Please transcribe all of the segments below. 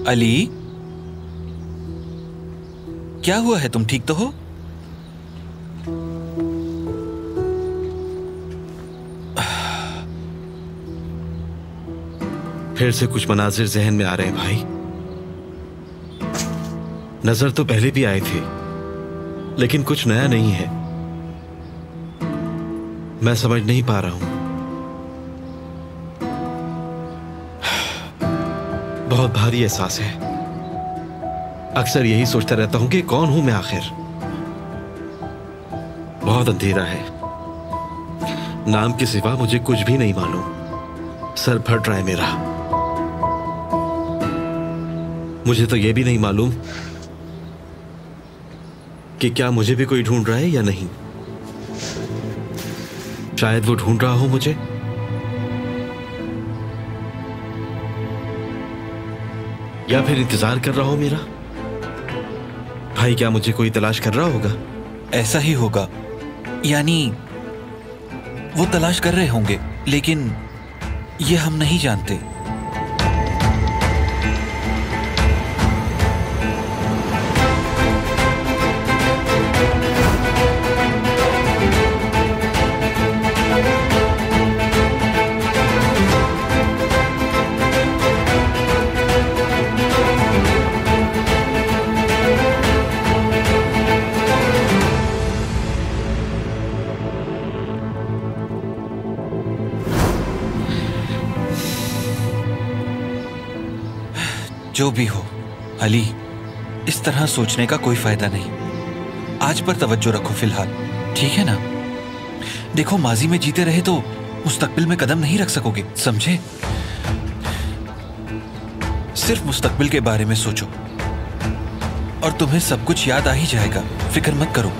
अली, क्या हुआ है? तुम ठीक तो हो? फिर से कुछ मनाजिर जहन में आ रहे हैं भाई। नजर तो पहले भी आए थे, लेकिन कुछ नया नहीं है। मैं समझ नहीं पा रहा हूं। बहुत भारी एहसास है। अक्सर यही सोचता रहता हूं कि कौन हूं मैं आखिर। बहुत अंधेरा है। नाम के सिवा मुझे कुछ भी नहीं मालूम। सर फट रहा है मेरा। मुझे तो यह भी नहीं मालूम कि क्या मुझे भी कोई ढूंढ रहा है या नहीं। शायद वो ढूंढ रहा हो मुझे। या फिर इंतजार कर रहा हो मेरा। भाई, क्या मुझे कोई तलाश कर रहा होगा? ऐसा ही होगा। यानी वो तलाश कर रहे होंगे, लेकिन ये हम नहीं जानते। जो भी हो अली, इस तरह सोचने का कोई फायदा नहीं। आज पर तवज्जो रखो फिलहाल, ठीक है ना? देखो, माजी में जीते रहे तो मुस्तकबिल में कदम नहीं रख सकोगे, समझे? सिर्फ मुस्तकबिल के बारे में सोचो और तुम्हें सब कुछ याद आ ही जाएगा। फिक्र मत करो,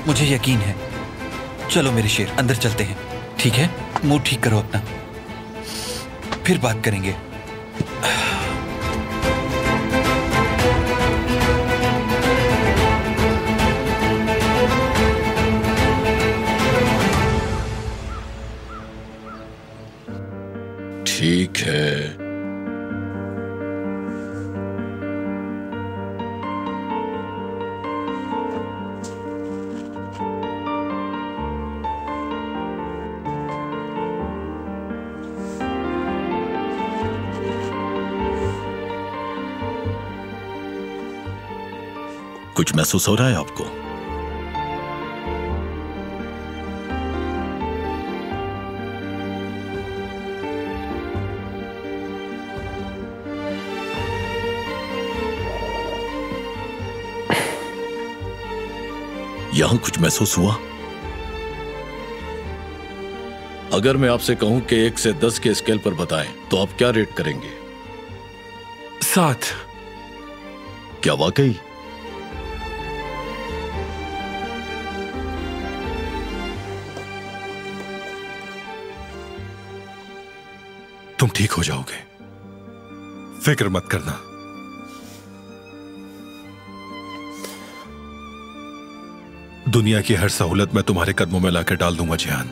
मुझे यकीन है। चलो मेरे शेर, अंदर चलते हैं, ठीक है? मूड ठीक करो अपना, फिर बात करेंगे। ठीक है। कुछ महसूस हो रहा है आपको? यहां कुछ महसूस हुआ? अगर मैं आपसे कहूं कि 1 से 10 के स्केल पर बताएं, तो आप क्या रेट करेंगे? 7। क्या वाकई? तुम ठीक हो जाओगे, फिक्र मत करना। दुनिया की हर सहूलत मैं तुम्हारे कदमों में लाकर डाल दूंगा जिहान,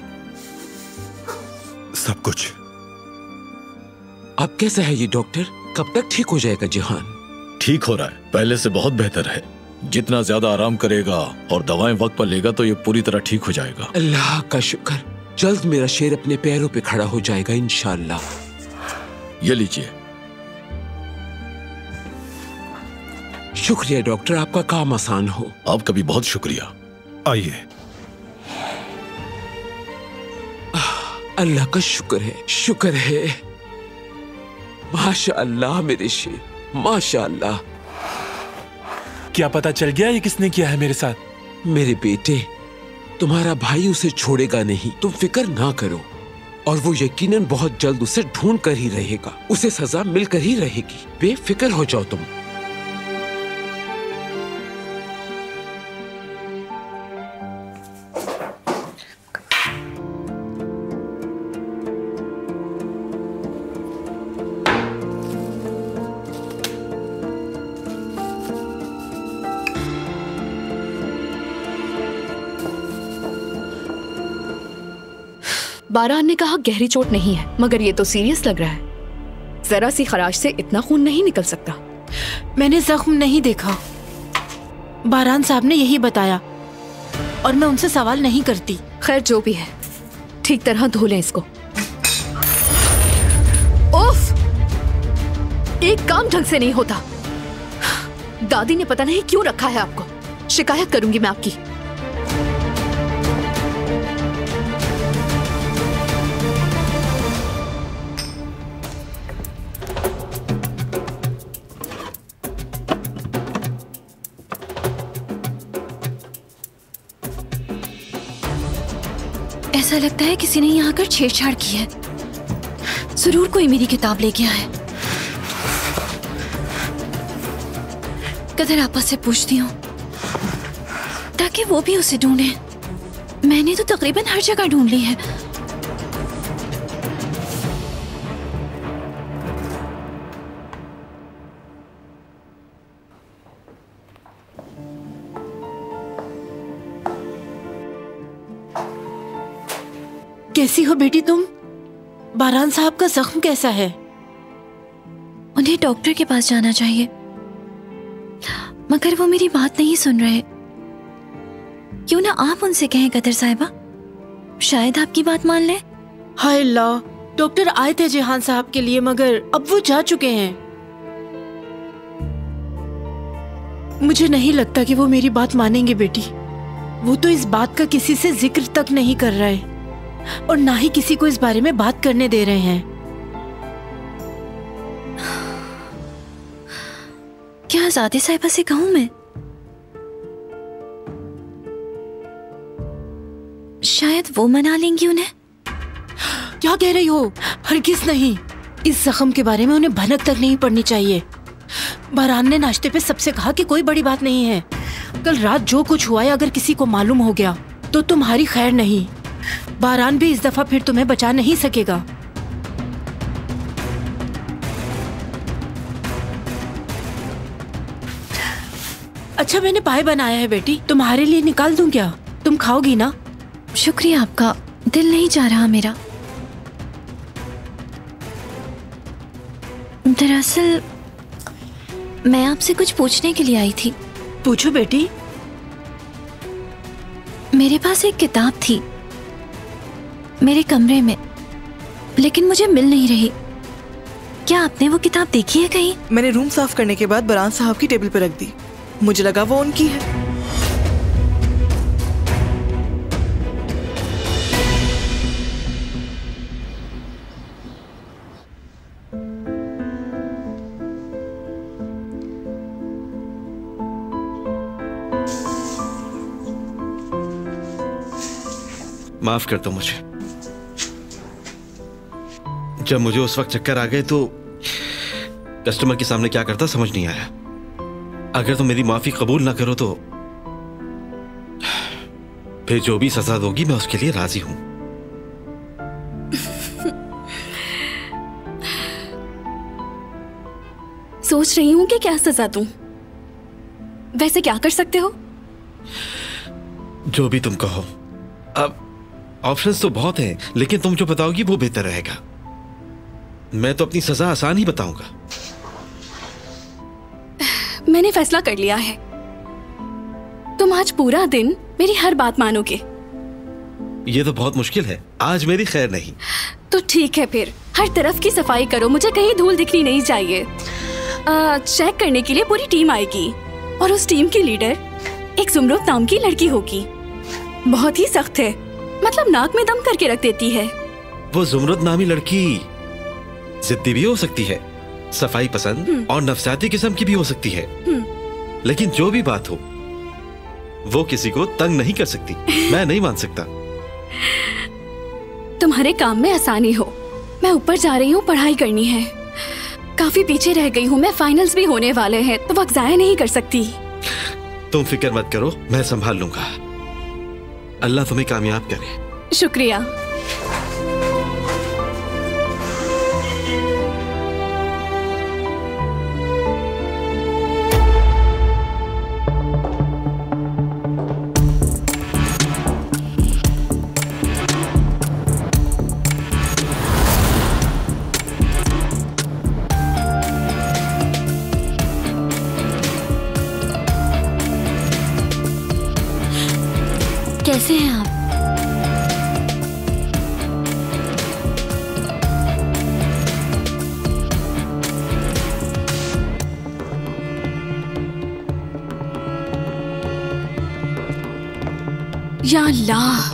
सब कुछ। अब कैसा है ये डॉक्टर? कब तक ठीक हो जाएगा जिहान? ठीक हो रहा है, पहले से बहुत बेहतर है। जितना ज्यादा आराम करेगा और दवाएं वक्त पर लेगा तो ये पूरी तरह ठीक हो जाएगा। अल्लाह का शुक्र, जल्द मेरा शेर अपने पैरों पे खड़ा हो जाएगा इंशाअल्लाह। ये लीजिए। शुक्रिया डॉक्टर, आपका काम आसान हो। आपका भी बहुत शुक्रिया। आइए। अल्लाह का शुक्र है, शुक्र है। माशाअल्लाह मेरे शेर, माशाअल्लाह। क्या पता चल गया ये किसने किया है मेरे साथ? मेरे बेटे, तुम्हारा भाई उसे छोड़ेगा नहीं, तुम फिक्र ना करो। और वो यकीनन बहुत जल्द उसे ढूंढ कर ही रहेगा, उसे सजा मिलकर ही रहेगी। बेफिक्र हो जाओ तुम। बारहान ने कहा गहरी चोट नहीं है, मगर ये तो सीरियस लग रहा है। जरा सी खराश से इतना खून नहीं निकल सकता। मैंने जख्म नहीं देखा, बारान साहब ने यही बताया और मैं उनसे सवाल नहीं करती। खैर जो भी है, ठीक तरह धो लें इसको। उफ! एक काम ढंग से नहीं होता। दादी ने पता नहीं क्यों रखा है आपको। शिकायत करूंगी मैं आपकी। ऐसा लगता है किसी ने यहाँ आकर छेड़छाड़ की है। जरूर कोई मेरी किताब ले गया है। कदर आपस से पूछती हूँ ताकि वो भी उसे ढूंढे। मैंने तो तकरीबन हर जगह ढूंढ ली है। कैसी हो बेटी तुम? बारान साहब का जख्म कैसा है? उन्हें डॉक्टर के पास जाना चाहिए, मगर वो मेरी बात नहीं सुन रहे। क्यों ना आप उनसे कहें कदर साहिबा, शायद आपकी बात मान ले। हाय अल्लाह, डॉक्टर आए थे जेहान साहब के लिए मगर अब वो जा चुके हैं। मुझे नहीं लगता कि वो मेरी बात मानेंगे बेटी। वो तो इस बात का किसी से जिक्र तक नहीं कर रहे और ना ही किसी को इस बारे में बात करने दे रहे हैं। क्या आज़ादी साहिबा से कहूं मैं? शायद वो मना लेंगी उन्हें। क्या कह रही हो? हरगिज़ नहीं। इस जख्म के बारे में उन्हें भनक तक नहीं पड़नी चाहिए। बारान ने नाश्ते पे सबसे कहा कि कोई बड़ी बात नहीं है। कल रात जो कुछ हुआ है अगर किसी को मालूम हो गया तो तुम्हारी खैर नहीं। बारान भी इस दफा फिर तुम्हें बचा नहीं सकेगा। अच्छा मैंने पाए बनाया है बेटी, तुम्हारे लिए निकाल दूं क्या? तुम खाओगी ना? शुक्रिया आपका, दिल नहीं जा रहा मेरा। दरअसल मैं आपसे कुछ पूछने के लिए आई थी। पूछो बेटी। मेरे पास एक किताब थी मेरे कमरे में, लेकिन मुझे मिल नहीं रही। क्या आपने वो किताब देखी है कहीं? मैंने रूम साफ करने के बाद बारान साहब की टेबल पर रख दी। मुझे लगा वो उनकी है। माफ कर दो मुझे। जब मुझे उस वक्त चक्कर आ गए तो कस्टमर के सामने क्या करता समझ नहीं आया। अगर तुम मेरी माफी कबूल ना करो तो फिर जो भी सजा दोगी मैं उसके लिए राजी हूं। सोच रही हूँ कि क्या सजा दूं। वैसे क्या कर सकते हो? जो भी तुम कहो। अब ऑप्शंस तो बहुत हैं, लेकिन तुम जो बताओगी वो बेहतर रहेगा। मैं तो अपनी सजा आसान ही बताऊंगा। मैंने फैसला कर लिया है। तुम आज पूरा दिन मेरी हर बात मानोगे। ये तो बहुत मुश्किल है, आज मेरी खैर नहीं। तो ठीक है, फिर हर तरफ की सफाई करो, मुझे कहीं धूल दिखनी नहीं चाहिए। चेक करने के लिए पूरी टीम आएगी और उस टीम की लीडर एक जुमरुद नाम की लड़की होगी। बहुत ही सख्त है, मतलब नाक में दम करके रख देती है। वो जुमरुद नामी लड़की जिद्दी भी हो सकती है, सफाई पसंद और नफसियाती किस्म की भी हो सकती है, लेकिन जो भी बात हो वो किसी को तंग नहीं कर सकती। मैं नहीं मान सकता। तुम्हारे काम में आसानी हो। मैं ऊपर जा रही हूँ, पढ़ाई करनी है। काफी पीछे रह गई हूँ मैं, फाइनल्स भी होने वाले हैं तो वक्त जाया नहीं कर सकती। तुम फिक्र मत करो, मैं संभाल लूंगा। अल्लाह तुम्हें कामयाब करे। शुक्रिया। या अल्लाह,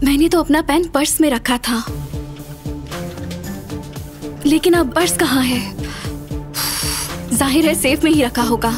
मैंने तो अपना पेन पर्स में रखा था, लेकिन अब पर्स कहाँ है? जाहिर है सेफ में ही रखा होगा।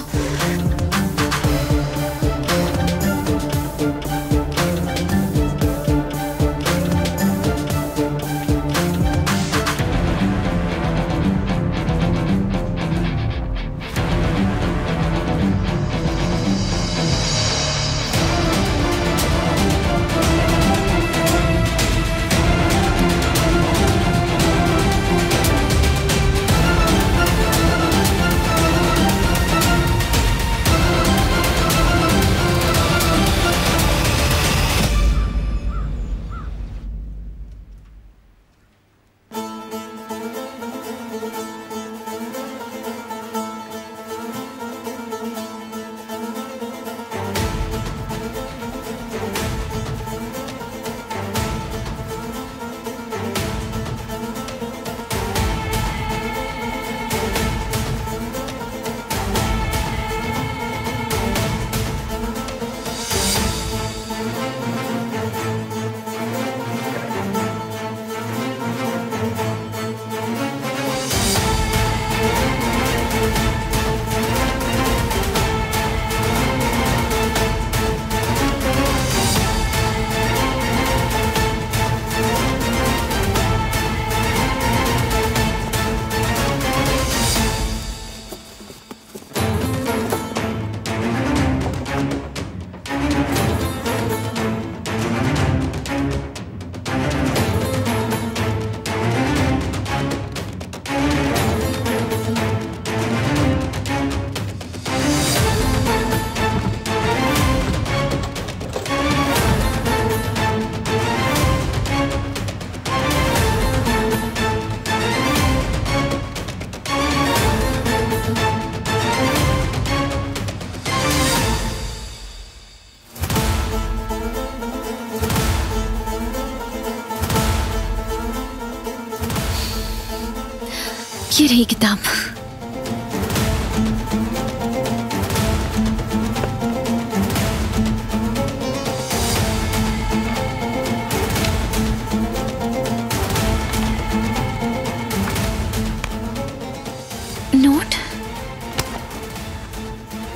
ये रही किताब।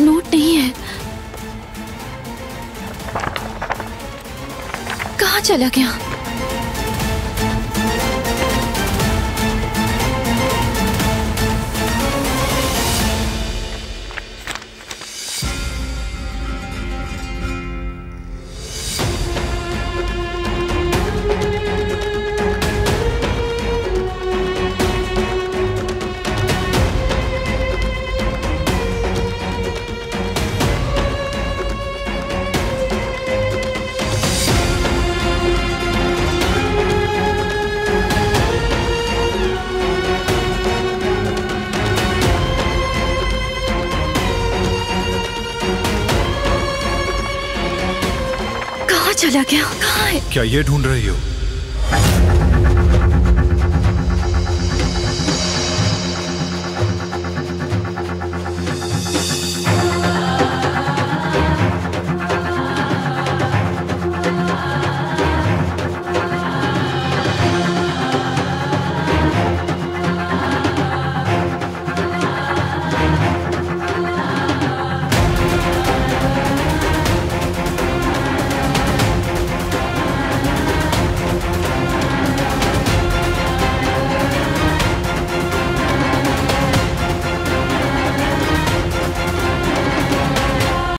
नोट नहीं है। कहाँ चला गया? चला गया? कहाँ है? क्या ये ढूंढ रही हो?